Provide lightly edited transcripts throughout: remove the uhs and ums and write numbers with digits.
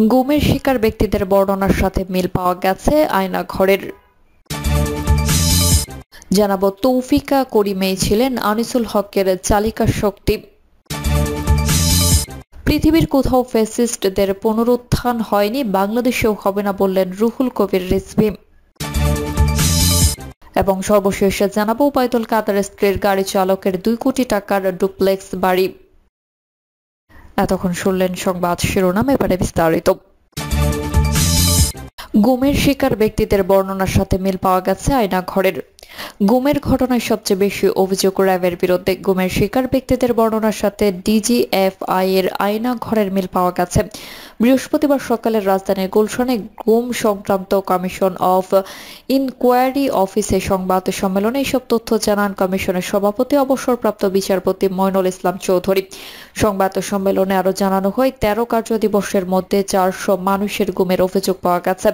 গুমের শিকার ব্যক্তিদের বর্ণনার সাথে মিল পাওয়া গেছে আয়নাঘরের। জানাবো তৌফিকা করিমেই ছিলেন আনিসুল হকের চালিকা শক্তি। পৃথিবীর কোথাও ফ্যাসিস্টদের পুনরুত্থান হয়নি, বাংলাদেশেও হবে না বললেন রুহুল কবির রিজভী। এবং সর্বশেষে জানাবো ওবায়দুল কাদেরের স্ত্রীর গাড়ি চালকের 2 কোটি টাকার ডুপ্লেক্স বাড়ি। এতক্ষণ শুনলেন সংবাদ শিরোনাম, এবারে বিস্তারিত। গুমের শিকার ব্যক্তিদের বর্ণনার সাথে মিল পাওয়া গেছে আয়নাঘরের। গুমের ঘটনায় সবচেয়ে বেশি অভিযোগ র্যাবের বিরুদ্ধে। গুমের শিকার ব্যক্তিদের বর্ণনার সাথে ডিজিএফআই এর আয়নাঘরের মিল পাওয়া গেছে। বৃহস্পতিবার সকালে রাজধানীর গুলশানে গুম সংক্রান্ত কমিশন অফ ইনকোয়ারি অফিসে সংবাদ সম্মেলনে এসব তথ্য জানান কমিশনের সভাপতি অবসরপ্রাপ্ত বিচারপতি মইনুল ইসলাম চৌধুরী। সংবাদ সম্মেলনে আরো জানানো হয়, 13 কার্য দিবসের মধ্যে 400 মানুষের গুমের অভিযোগ পাওয়া গেছে।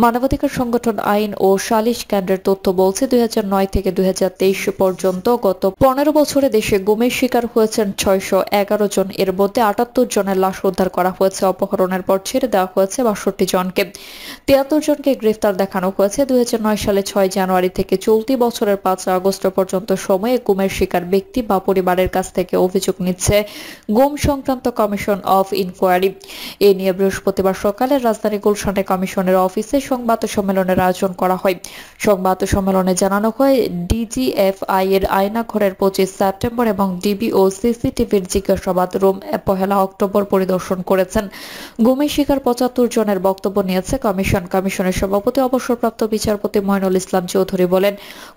মানবাধিকার সংগঠন আইন ও সালিশ কেন্দ্রের তথ্য বলছে 2009 থেকে 2023 পর্যন্ত গত 15 বছরে দেশে গুমের শিকার হয়েছেন 611 জন। এর মধ্যে 78 জনের লাশ উদ্ধার করা হয়েছে। অপহরণের পর ছেড়ে দেওয়া হয়েছে 62 জনকে। 73 জনকে গ্রেফতার দেখানো হয়েছে। 2009 সালে 6 জানুয়ারি থেকে চলতি বছরের 5 আগস্ট পর্যন্ত সময়ে গুমের শিকার ব্যক্তি বা পরিবারের কাছ থেকে অভিযোগ নিচ্ছে গুম সংক্রান্ত কমিশন অফ ইনকোয়ারি। এ নিয়ে বৃহস্পতিবার সকালে রাজধানী গুলশানে কমিশনের অফিসে সংবাদ সম্মেলনের আয়োজন করা হয়। সংবাদ সম্মেলনে জানানো হয়, ডিজিএফআই এর আয়নাঘরের 25 সেপ্টেম্বর এবং ডিবি ও সিসিটিভির জিজ্ঞাসাবাদ রুম 1 অক্টোবর পরিদর্শন করেছেন। গুমের শিকার 75 জনের বক্তব্য নিয়েছে কমিশন। কমিশনের সভাপতি অবসরপ্রাপ্ত বিচারপতি মইনুল ইসলাম চৌধুরী বলেন,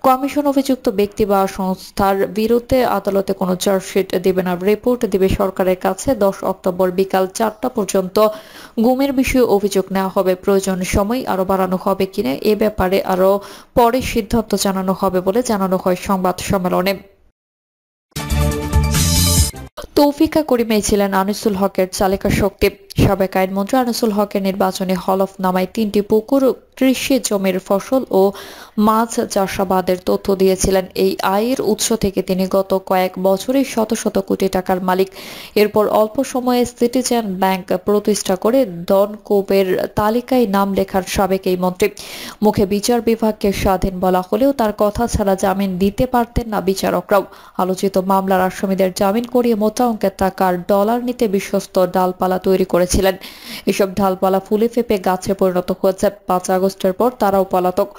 কমিশন অভিযুক্ত ব্যক্তি বা সংস্থার বিরুদ্ধে আদালতে কোনো চার্জশিট দিবে না, রিপোর্ট দিবে সরকারের কাছে। 10 অক্টোবর বিকাল 4টা পর্যন্ত গুমের বিষয়ে অভিযোগ নেওয়া হবে। প্রয়োজন সময় আরো বাড়ানো হবে কিনা এ ব্যাপারে আরো পরে সিদ্ধান্ত জানানো হবে বলে জানানো হয় সংবাদ সম্মেলনে। তৌফিকা করিমেই ছিলেন আনিসুল হকের চালিকা শক্তি। সাবেক আইনমন্ত্রী আনিসুল হকের নির্বাচনী হলফনামায় 3টি পুকুর, কৃষি জমির ফসল ও মাছ চাষাবাদের তথ্য দিয়েছিলেন। এই আয়ের উৎস থেকে তিনি গত কয়েক বছরে শত শত কোটি টাকার মালিক। এরপর অল্প সময়ে সিটিজেন ব্যাংক প্রতিষ্ঠা করে ধনকুবের তালিকায় নাম লেখার সাবেক এই মন্ত্রী। মুখে বিচার বিভাগকে স্বাধীন বলা হলেও তার কথা ছাড়া জামিন দিতে পারতেন না বিচারকরাও। আলোচিত মামলার আসামিদের জামিন করিয়ে মোটা অঙ্কের টাকার ডলার নিতে বিশ্বস্ত ডালপালা তৈরি করেছিলেন। এসব ডালপালা ফুলে ফেপে গাছে পরিণত হয়েছে। 5 আগস্টের পর তারাও পলাতক।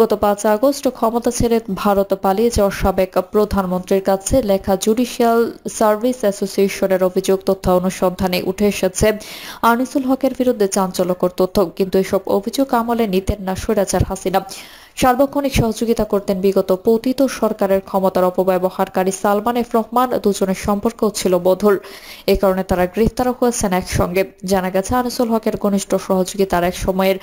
গত 5 আগস্ট ক্ষমতা ছেড়ে ভারত পালিয়ে যাওয়া সাবেক প্রধানমন্ত্রীর কাছে লেখা জুডিশিয়াল সার্ভিস অ্যাসোসিয়েশনের অভিযোগ তথ্য অনুসন্ধানে উঠে এসেছে আনিসুল হকের বিরুদ্ধে চাঞ্চল্যকর তথ্য। কিন্তু এসব অভিযোগ আমলে নিতেন না স্বৈরাচার হাসিনা। সার্বক্ষণিক সহযোগিতা করতেন বিগত পতিত সরকারের ক্ষমতার অপব্যবহারকারী সালমান এফ রহমান। দুজনের সম্পর্ক ছিল মধুর, এ কারণে তারা গ্রেফতার হয়েছেন একসঙ্গে। জানা গেছে আনিসুল হকের ঘনিষ্ঠ সহযোগিতার এক সময়ের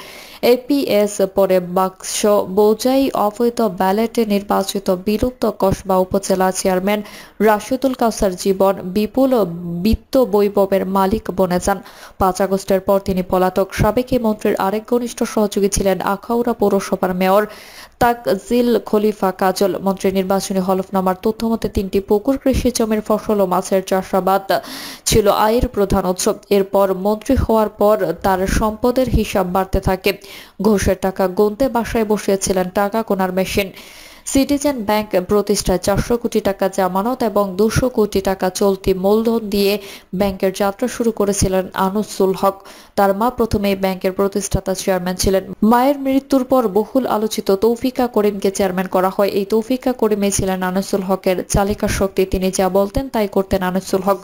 এপিএস পরে বাক্স বোঝাই অবৈধ ব্যালটে নির্বাচিত বিলুপ্ত কসবা উপজেলা চেয়ারম্যান রাশেদুল কাউসার জীবন বিপুল বিত্ত বৈভবের মালিক বনে যান। 5 আগস্টের পর তিনি পলাতক। সাবেক এই মন্ত্রীর আরেক ঘনিষ্ঠ সহযোগী ছিলেন আখাউড়া পৌরসভার মেয়র তাকজিল খলিফা কাজল। মন্ত্রী নির্বাচনী হলফনামার তথ্যমতে 3টি পুকুর, কৃষি জমির ফসল ও মাছের চাষাবাদ ছিল আয়ের প্রধান উৎস। এরপর মন্ত্রী হওয়ার পর তার সম্পদের হিসাব বাড়তে থাকে। ঘুষের টাকা গুনতে বাসায় বসিয়েছিলেন টাকা গোনার মেশিন। সিটিজেন ব্যাংক প্রতিষ্ঠায় 400 কোটি টাকা জামানত এবং 200 কোটি টাকা চলতি মূলধন দিয়ে ব্যাংকের যাত্রা শুরু করেছিলেন আনিসুল হক। তার মা প্রথমে ব্যাংকের প্রতিষ্ঠাতা চেয়ারম্যান ছিলেন। মায়ের মৃত্যুর পর বহুল আলোচিত তৌফিকা করিমকে চেয়ারম্যান করা হয়। এই তৌফিকা করিমে ছিলেন আনিসুল হকের চালিকা শক্তি। তিনি যা বলতেন তাই করতেন আনিসুল হক।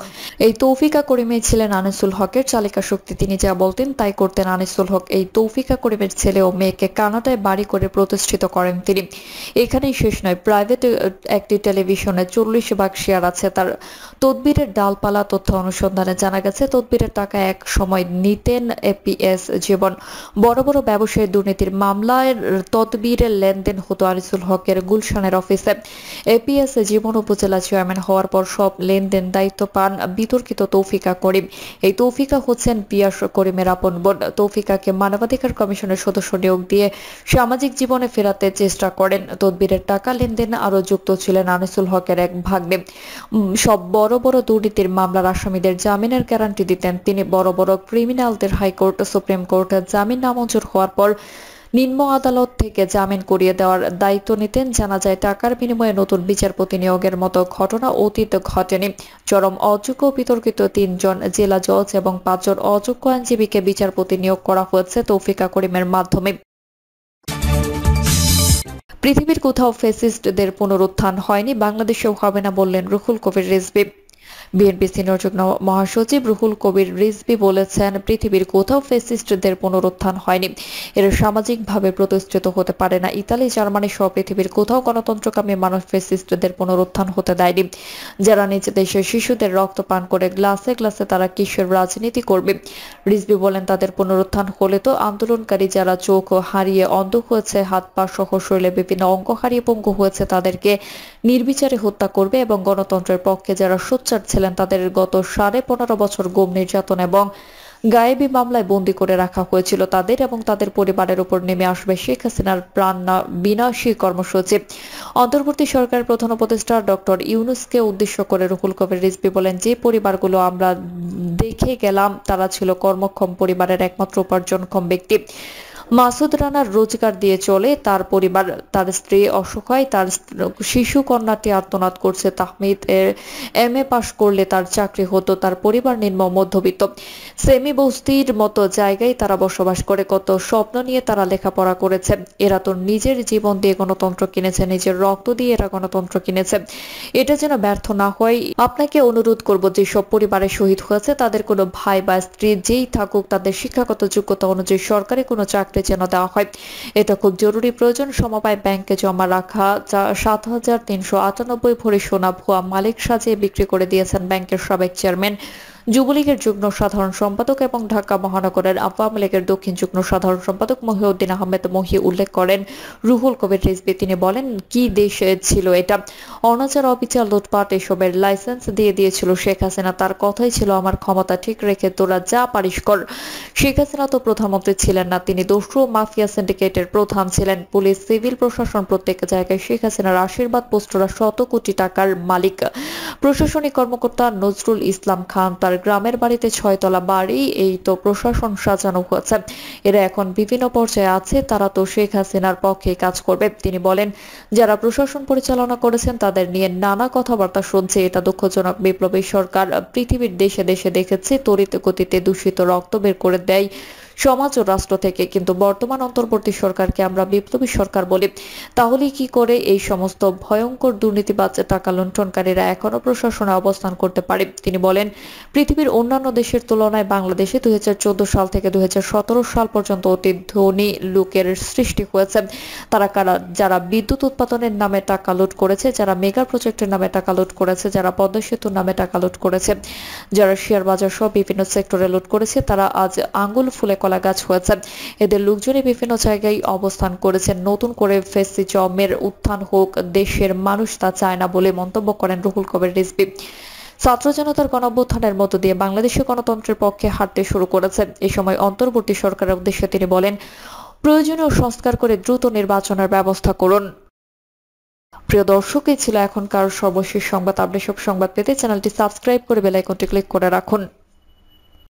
এই তৌফিকা করিমে ছিলেন আনিসুল হকের চালিকা শক্তি। তিনি যা বলতেন তাই করতেন আনিসুল হক। এই তৌফিকা করিমের ছেলে ও মেয়েকে কানাডায় বাড়ি করে প্রতিষ্ঠিত করেন তিনি। এখানে শেষ নয়, প্রাইভেট একটি টেলিভিশনে 40% শেয়ার আছে তার। তদবিরের ডালপালা তথ্য অনুসন্ধানে জানা গেছে তদবিরের টাকা এক সময় নিতেন এপিএস জীবন। বড় বড় ব্যবসায়ী দুর্নীতির মামলায় তদবিরের লেনদেন হতো আনিসুল হকের গুলশানের অফিসে। এপিএস জীবন উপজেলা চেয়ারম্যান হওয়ার পর সব লেনদেন দায়িত্ব পান বিতর্কিত তৌফিকা করিম। এই তৌফিকা হচ্ছেন পিয়াস করিমের আপন বোন। তৌফিকাকে মানবাধিকার কমিশনের সদস্য নিয়োগ দিয়ে সামাজিক জীবনে ফেরাতে চেষ্টা করেন। তদবিরের টাকা লেনদেন আরও যুক্ত ছিলেন আনিসুল হকের এক ভাগ্নে। সব বড় বড় দুর্নীতির মামলার আসামিদের জামিনের গ্যারান্টি দিতেন তিনি। বড় বড় ক্রিমিনালদের হাইকোর্ট, সুপ্রিম কোর্ট জামিন নামঞ্জুর হওয়ার পর নিম্ন আদালত থেকে জামিন করিয়ে দেওয়ার দায়িত্ব নিতেন। জানা যায়, টাকার বিনিময়ে নতুন বিচারপতি নিয়োগের মতো ঘটনা অতীত ঘটেনি। চরম অযোগ্য বিতর্কিত 3 জন জেলা জজ এবং 5 জন অযোগ্য আইনজীবীকে বিচারপতি নিয়োগ করা হয়েছে তৌফিকা করিমের মাধ্যমে। পৃথিবীর কোথাও ফ্যাসিস্টদের পুনরুত্থান হয়নি, বাংলাদেশেও হবে না বললেন রুহুল কবির রিজভী। বিএনপি সিনিয়র যুগ্ম মহাসচিব রুহুল কবির রিজভী বলেছেন, পৃথিবীর কোথাও ফ্যাসিস্টদের পুনরুত্থান হয়নি, এর সামাজিকভাবে প্রতিষ্ঠিত হতে পারে না। ইতালি, জার্মানি সহ পৃথিবীর কোথাও গণতন্ত্রকামী মানুষ ফ্যাসিস্টদের পুনরুত্থান হতে দেয়নি। যারা নিজ দেশের শিশুদের রক্ত পান করে গ্লাসে গ্লাসে, তারা কিসের রাজনীতি করবে? রিজভী বলেন, তাদের পুনরুত্থান হলে তো আন্দোলনকারী যারা চোখ হারিয়ে অন্ধ হয়েছে, হাত পা সহ শরীরে বিভিন্ন অঙ্গ হারিয়ে পঙ্গু হয়েছে, তাদেরকে নির্বিচারে হত্যা করবে এবং গণতন্ত্রের পক্ষে যারা সোচ্চার ছিলেন তাদের গত 15.5 বছর গুম, নির্যাতন এবং গায়েবী মামলায় বন্দী করে রাখা হয়েছিল, তাদের এবং তাদের পরিবারের উপর নেমে আসবে শেখ হাসিনার প্রাণ বিনাশী কর্মসূচি। অন্তর্বর্তী সরকারের প্রধান উপদেষ্টা ডক্টর ইউনূসকে উদ্দেশ্য করে রুহুল কবির রিজভী বলেন, যে পরিবারগুলো আমরা দেখে গেলাম তারা ছিল কর্মক্ষম পরিবারের একমাত্র উপার্জনক্ষম ব্যক্তি। মাসুদ রানার রোজগার দিয়ে চলে তার পরিবার, তার স্ত্রী অসহায়, তার শিশু কন্যাটি আর্তনাদ করছে। তাহমিদ MA পাশ করলে তার চাকরি হতো, তার পরিবার নিম্ন মধ্যবিত্ত। সেমি বস্তির মতো জায়গায় তারা বসবাস করে, কত স্বপ্ন নিয়ে তারা লেখাপড়া করেছে। এরা তো নিজের জীবন দিয়ে গণতন্ত্র কিনেছে, নিজের রক্ত দিয়ে এরা গণতন্ত্র কিনেছে। এটা যেন ব্যর্থ না হয়। আপনাকে অনুরোধ করব, যেসব পরিবারে শহীদ হয়েছে তাদের কোনো ভাই বা স্ত্রী যেই থাকুক, তাদের শিক্ষাগত যোগ্যতা অনুযায়ী সরকারি কোনো চাকরি যেন দেওয়া হয়, এটা খুব জরুরি প্রয়োজন। সমবায় ব্যাংকে জমা রাখা 7,398 ভরি সোনা ভুয়া মালিক সাজিয়ে বিক্রি করে দিয়েছেন ব্যাংকের সাবেক চেয়ারম্যান, যুবলীগের যুগ্ম সাধারণ সম্পাদক এবং ঢাকা মহানগরের আওয়ামী লীগের দক্ষিণ যুগ্ম সাধারণ সম্পাদক মহিউদ্দিন আহমেদ মহি উল্লেখ করেন রুহুল কবির রিজভী। তিনি বলেন, কি দেশ ছিল এটা? অনাচার, অবিচার, লুটপাট এসবের লাইসেন্স দিয়ে দিয়েছিল শেখ হাসিনা। তার কথাই ছিল, আমার ক্ষমতা ঠিক রেখে তোরা যা পারিস কর। শেখ হাসিনা তো প্রধানমন্ত্রী ছিলেন না, তিনি দস্যু মাফিয়া সিন্ডিকেটের প্রধান ছিলেন। পুলিশ, সিভিল প্রশাসন, প্রত্যেক জায়গায় শেখ হাসিনার আশীর্বাদ পোস্টরা শত কোটি টাকার মালিক। প্রশাসনিক কর্মকর্তা নজরুল ইসলাম খান, তার গ্রামের বাড়িতে 6 তলা বাড়ি, এই তো প্রশাসন সাজানো হয়েছে। এরা এখন বিভিন্ন পর্যায়ে আছে, তারা তো শেখ হাসিনার পক্ষে কাজ করবে। তিনি বলেন, যারা প্রশাসন পরিচালনা করেছেন তাদের নিয়ে নানা কথাবার্তা শুনছে, এটা দুঃখজনক। বিপ্লবী সরকার পৃথিবীর দেশে দেশে দেখেছে তড়িৎ গতিতে দূষিত রক্ত বের করে দেয় সমাজ ও রাষ্ট্র থেকে, কিন্তু বর্তমান অন্তর্বর্তী সরকারকে আমরা বিপ্লবী সরকার বলি। তাহলে কি করে এই সমস্ত ভয়ঙ্কর দুর্নীতিবাজ টাকা লুণ্ঠনকারীরা এখনো প্রশাসনে অবস্থান করতে পারে? তিনি বলেন, পৃথিবীর অন্যান্য দেশের তুলনায় বাংলাদেশে 2014 সাল থেকে 2017 সাল পর্যন্ত অতি ধনী লোকের সৃষ্টি হয়েছে। তারা কারা? যারা বিদ্যুৎ উৎপাদনের নামে টাকা লুট করেছে, যারা মেগা প্রজেক্টের নামে টাকা লুট করেছে, যারা পদ্মা সেতুর নামে টাকা লুট করেছে, যারা শেয়ার বাজার সহ বিভিন্ন সেক্টরে লুট করেছে, তারা আজ আঙ্গুল ফুলে কলা গাছ হয়েছে। এদের লোকজনই বিভিন্ন জায়গায় অবস্থান করেছেন। নতুন করে ফ্যাসিজমের উত্থান হোক, দেশের মানুষ তা চায় না বলে মন্তব্য করেন রুহুল কবির রিজভী। ছাত্র জনতার গণঅভ্যুত্থানের মধ্য দিয়ে বাংলাদেশে গণতন্ত্রের পক্ষে হাঁটতে শুরু করেছে। এ সময় অন্তর্বর্তী সরকারের উদ্দেশ্যে তিনি বলেন, প্রয়োজনীয় সংস্কার করে দ্রুত নির্বাচনের ব্যবস্থা করুন। প্রিয় দর্শক, এই ছিল এখনকার সর্বশেষ সংবাদ। আপডেট সব সংবাদ পেতে চ্যানেলটি সাবস্ক্রাইব করে বেল আইকনটি ক্লিক করে রাখুন।